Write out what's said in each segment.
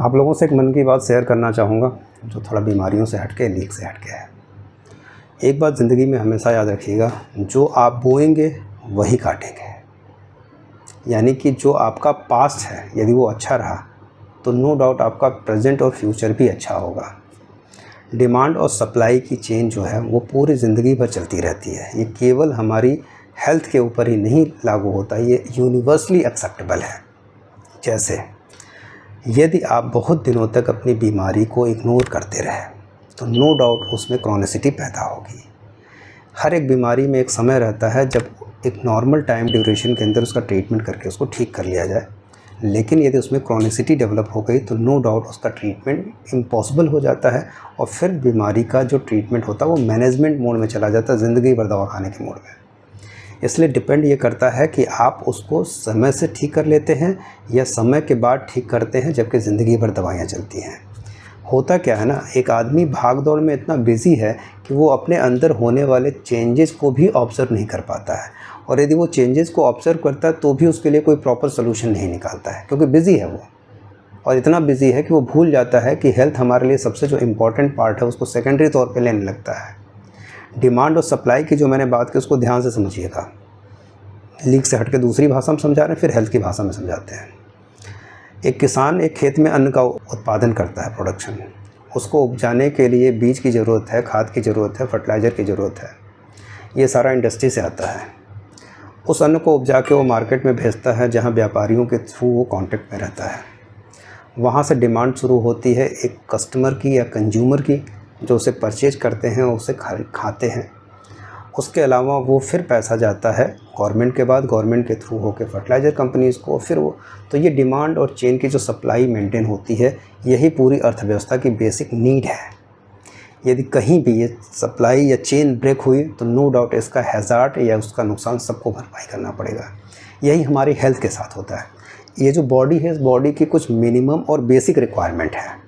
आप लोगों से एक मन की बात शेयर करना चाहूँगा, जो थोड़ा बीमारियों से हटके, लीक से हटके है। एक बात ज़िंदगी में हमेशा याद रखिएगा, जो आप बोएंगे वही काटेंगे। यानी कि जो आपका पास्ट है, यदि वो अच्छा रहा तो नो डाउट आपका प्रेजेंट और फ्यूचर भी अच्छा होगा। डिमांड और सप्लाई की चेन जो है वो पूरी ज़िंदगी भर चलती रहती है। ये केवल हमारी हेल्थ के ऊपर ही नहीं लागू होता, ये यूनिवर्सली एक्सेप्टेबल है। जैसे यदि आप बहुत दिनों तक अपनी बीमारी को इग्नोर करते रहे तो नो डाउट उसमें क्रॉनिसिटी पैदा होगी। हर एक बीमारी में एक समय रहता है जब एक नॉर्मल टाइम ड्यूरेशन के अंदर उसका ट्रीटमेंट करके उसको ठीक कर लिया जाए, लेकिन यदि उसमें क्रॉनिसिटी डेवलप हो गई तो नो डाउट उसका ट्रीटमेंट इम्पॉसिबल हो जाता है और फिर बीमारी का जो ट्रीटमेंट होता है वो मैनेजमेंट मोड में चला जाता है, ज़िंदगी भर दवा खाने के मोड में। इसलिए डिपेंड ये करता है कि आप उसको समय से ठीक कर लेते हैं या समय के बाद ठीक करते हैं जबकि ज़िंदगी भर दवाइयाँ चलती हैं। होता क्या है ना, एक आदमी भाग दौड़ में इतना बिज़ी है कि वो अपने अंदर होने वाले चेंजेस को भी ऑब्ज़र्व नहीं कर पाता है, और यदि वो चेंजेस को ऑब्ज़र्व करता है तो भी उसके लिए कोई प्रॉपर सोल्यूशन नहीं निकालता है, क्योंकि बिज़ी है वो। और इतना बिज़ी है कि वो भूल जाता है कि हेल्थ हमारे लिए सबसे जो इम्पॉर्टेंट पार्ट है उसको सेकेंडरी तौर पे लेने लगता है। डिमांड और सप्लाई की जो मैंने बात की उसको ध्यान से समझिएगा। लीक से हटके दूसरी भाषा में समझा रहे हैं, फिर हेल्थ की भाषा में समझाते हैं। एक किसान एक खेत में अन्न का उत्पादन करता है, प्रोडक्शन। उसको उपजाने के लिए बीज की ज़रूरत है, खाद की ज़रूरत है, फर्टिलाइज़र की ज़रूरत है। ये सारा इंडस्ट्री से आता है। उस अन्न को उपजा के वो मार्केट में भेजता है, जहाँ व्यापारियों के थ्रू वो कांटेक्ट में रहता है। वहाँ से डिमांड शुरू होती है एक कस्टमर की या कंज्यूमर की, जो उसे परचेज करते हैं और उसे खाते हैं। उसके अलावा वो फिर पैसा जाता है गवर्नमेंट के बाद, गवर्नमेंट के थ्रू होकर फर्टिलाइज़र कंपनीज़ को, फिर वो, तो ये डिमांड और चेन की जो सप्लाई मेंटेन होती है, यही पूरी अर्थव्यवस्था की बेसिक नीड है। यदि कहीं भी ये सप्लाई या चेन ब्रेक हुई तो नो डाउट इसका हैज़ार्ड या उसका नुकसान सबको भरपाई करना पड़ेगा। यही हमारी हेल्थ के साथ होता है। ये जो बॉडी है, इस बॉडी की कुछ मिनिमम और बेसिक रिक्वायरमेंट है।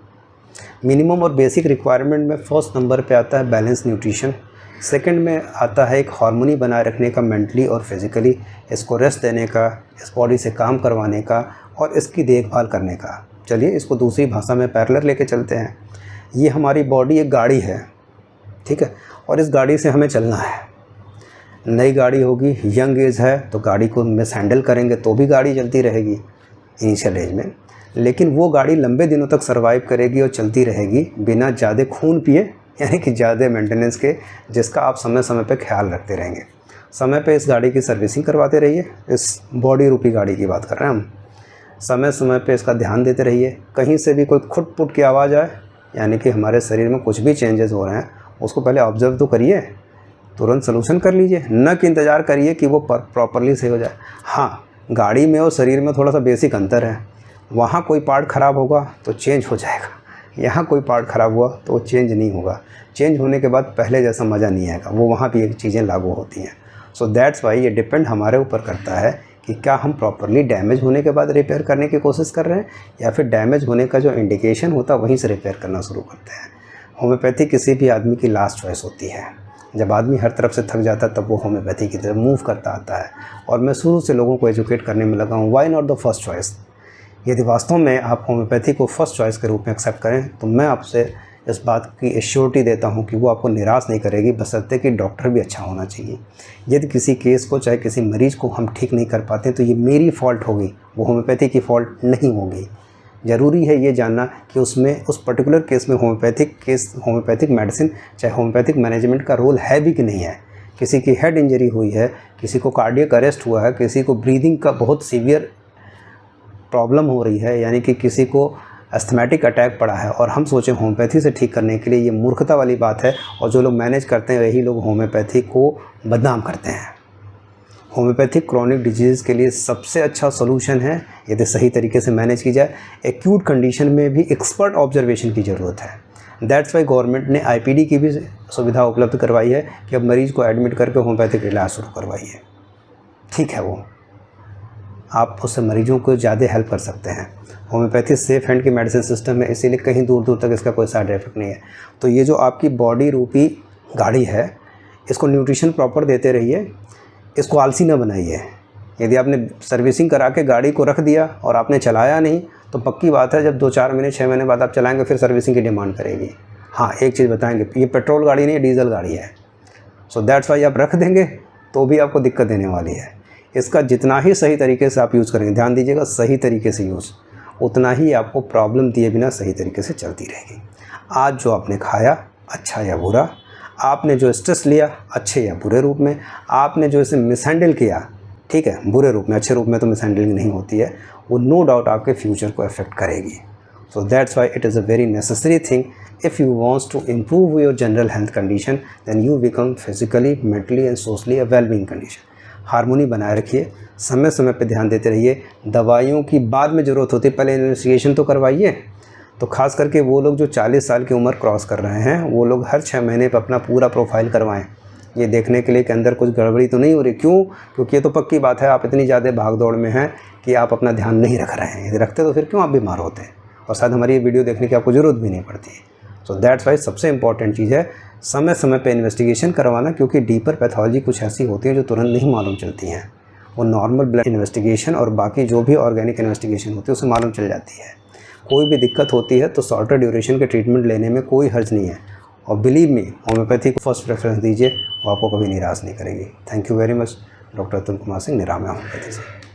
मिनिमम और बेसिक रिक्वायरमेंट में फर्स्ट नंबर पे आता है बैलेंस न्यूट्रिशन। सेकंड में आता है एक हार्मोनी बनाए रखने का मेंटली और फिज़िकली, इसको रेस्ट देने का, इस बॉडी से काम करवाने का और इसकी देखभाल करने का। चलिए इसको दूसरी भाषा में पैरेलल लेके चलते हैं। ये हमारी बॉडी एक गाड़ी है, ठीक है, और इस गाड़ी से हमें चलना है। नई गाड़ी होगी, यंग एज है तो गाड़ी को मिस हैंडल करेंगे तो भी गाड़ी चलती रहेगी इनिशियल एज में, लेकिन वो गाड़ी लंबे दिनों तक सर्वाइव करेगी और चलती रहेगी बिना ज़्यादा खून पिए, यानी कि ज़्यादा मेंटेनेंस के, जिसका आप समय समय पे ख्याल रखते रहेंगे। समय पे इस गाड़ी की सर्विसिंग करवाते रहिए। इस बॉडी रूपी गाड़ी की बात कर रहे हैं हम। समय समय पे इसका ध्यान देते रहिए। कहीं से भी कोई खुट-पुट की आवाज़ आए, यानी कि हमारे शरीर में कुछ भी चेंजेस हो रहे हैं, उसको पहले ऑब्ज़र्व तो करिए, तुरंत सलूशन कर लीजिए, न कि इंतज़ार करिए कि वो प्रॉपरली सही हो जाए। हाँ, गाड़ी में और शरीर में थोड़ा सा बेसिक अंतर है। वहाँ कोई पार्ट ख़राब होगा तो चेंज हो जाएगा, यहाँ कोई पार्ट ख़राब हुआ तो वो चेंज नहीं होगा। चेंज होने के बाद पहले जैसा मज़ा नहीं आएगा, वो वहाँ भी एक चीज़ें लागू होती हैं। सो दैट्स वाई ये डिपेंड हमारे ऊपर करता है कि क्या हम प्रॉपरली डैमेज होने के बाद रिपेयर करने की कोशिश कर रहे हैं, या फिर डैमेज होने का जो इंडिकेशन होता है वहीं से रिपेयर करना शुरू करते हैं। होम्योपैथी किसी भी आदमी की लास्ट चॉइस होती है। जब आदमी हर तरफ से थक जाता है तब वो होम्योपैथी की तरफ मूव करता आता है। और मैं शुरू से लोगों को एजुकेट करने में लगा हूँ, why not the first choice. यदि वास्तव में आप होम्योपैथी को फर्स्ट चॉइस के रूप में एक्सेप्ट करें तो मैं आपसे इस बात की एश्योरिटी देता हूं कि वो आपको निराश नहीं करेगी, बशर्ते कि डॉक्टर भी अच्छा होना चाहिए। यदि किसी केस को, चाहे किसी मरीज़ को हम ठीक नहीं कर पाते तो ये मेरी फ़ॉल्ट होगी, वो होम्योपैथी की फ़ॉल्ट नहीं होगी। ज़रूरी है ये जानना कि उसमें उस पर्टिकुलर केस में होम्योपैथिक मेडिसिन, चाहे होम्योपैथिक मैनेजमेंट का रोल है भी कि नहीं है। किसी की हेड इंजरी हुई है, किसी को कार्डियक अरेस्ट हुआ है, किसी को ब्रीदिंग का बहुत सीवियर प्रॉब्लम हो रही है, यानी कि किसी को एस्थमेटिक अटैक पड़ा है, और हम सोचें होम्योपैथी से ठीक करने के लिए, ये मूर्खता वाली बात है। और जो लोग मैनेज करते हैं वही लोग होम्योपैथी को बदनाम करते हैं। होम्योपैथिक क्रॉनिक डिजीज़ के लिए सबसे अच्छा सोल्यूशन है यदि सही तरीके से मैनेज की जाए। एक्यूट कंडीशन में भी एक्सपर्ट ऑब्जर्वेशन की ज़रूरत है। दैट्स वाई गवर्नमेंट ने IPD की भी सुविधा उपलब्ध करवाई है कि अब मरीज़ को एडमिट करके होम्योपैथिक इलाज शुरू करवाइए। ठीक है, वो आप उससे मरीजों को ज़्यादा हेल्प कर सकते हैं। होम्योपैथी सेफ हैंड की मेडिसिन सिस्टम है, इसीलिए कहीं दूर दूर तक इसका कोई साइड इफेक्ट नहीं है। तो ये जो आपकी बॉडी रूपी गाड़ी है, इसको न्यूट्रिशन प्रॉपर देते रहिए, इसको आलसी न बनाइए। यदि आपने सर्विसिंग करा के गाड़ी को रख दिया और आपने चलाया नहीं तो पक्की बात है जब 2-4 महीने 6 महीने बाद आप चलाएंगे फिर सर्विसिंग की डिमांड करेगी। हाँ, एक चीज़ बताएंगे, ये पेट्रोल गाड़ी नहीं है, डीजल गाड़ी है। सो दैट्स वाई आप रख देंगे तो भी आपको दिक्कत देने वाली है। इसका जितना ही सही तरीके से आप यूज़ करेंगे, ध्यान दीजिएगा, सही तरीके से यूज़, उतना ही आपको प्रॉब्लम दिए बिना सही तरीके से चलती रहेगी। आज जो आपने खाया, अच्छा या बुरा, आपने जो स्ट्रेस लिया अच्छे या बुरे रूप में, आपने जो इसे मिसहैंडल किया, ठीक है, बुरे रूप में, अच्छे रूप में तो मिसहैंडलिंग नहीं होती है, वो नो डाउट आपके फ्यूचर को अफेक्ट करेगी। So that's why it is a very necessary thing if you want to improve your general health condition then you become physically, mentally and socially a well-being condition। Harmony बनाए रखिए, समय समय पे ध्यान देते रहिए। दवाइयों की बाद में ज़रूरत होती है, पहले इन्वेस्टिगेशन तो करवाइए। तो ख़ास करके वो लोग जो 40 साल की उम्र क्रॉस कर रहे हैं वो लोग हर 6 महीने पर अपना पूरा प्रोफाइल करवाएं, ये देखने के लिए कि अंदर कुछ गड़बड़ी तो नहीं हो रही। क्यों? क्योंकि ये तो पक्की बात है, आप इतनी ज़्यादा भाग दौड़ में हैं कि आप अपना ध्यान नहीं रख रहे हैं। यदि रखते तो फिर क्यों आप बीमार होते हैं, और शायद हमारी ये वीडियो देखने की आपको ज़रूरत भी नहीं पड़ती। सो दैट्स वाई सबसे इंपॉर्टेंट चीज़ है समय समय पे इन्वेस्टिगेशन करवाना, क्योंकि डीपर पैथोलॉजी कुछ ऐसी होती है जो तुरंत नहीं मालूम चलती हैं। वो नॉर्मल ब्लड इन्वेस्टिगेशन और बाकी जो भी ऑर्गेनिक इन्वेस्टिगेशन होती है उससे मालूम चल जाती है। कोई भी दिक्कत होती है तो शॉर्टर ड्यूरेशन के ट्रीटमेंट लेने में कोई हर्ज नहीं है, और बिलीव मी, होम्योपैथी को फर्स्ट प्रेफरेंस दीजिए, वो आपको कभी निराश नहीं करेगी। Thank you very much. Doctor Atul Kumar Singh, निरामय होम्योपैथी से।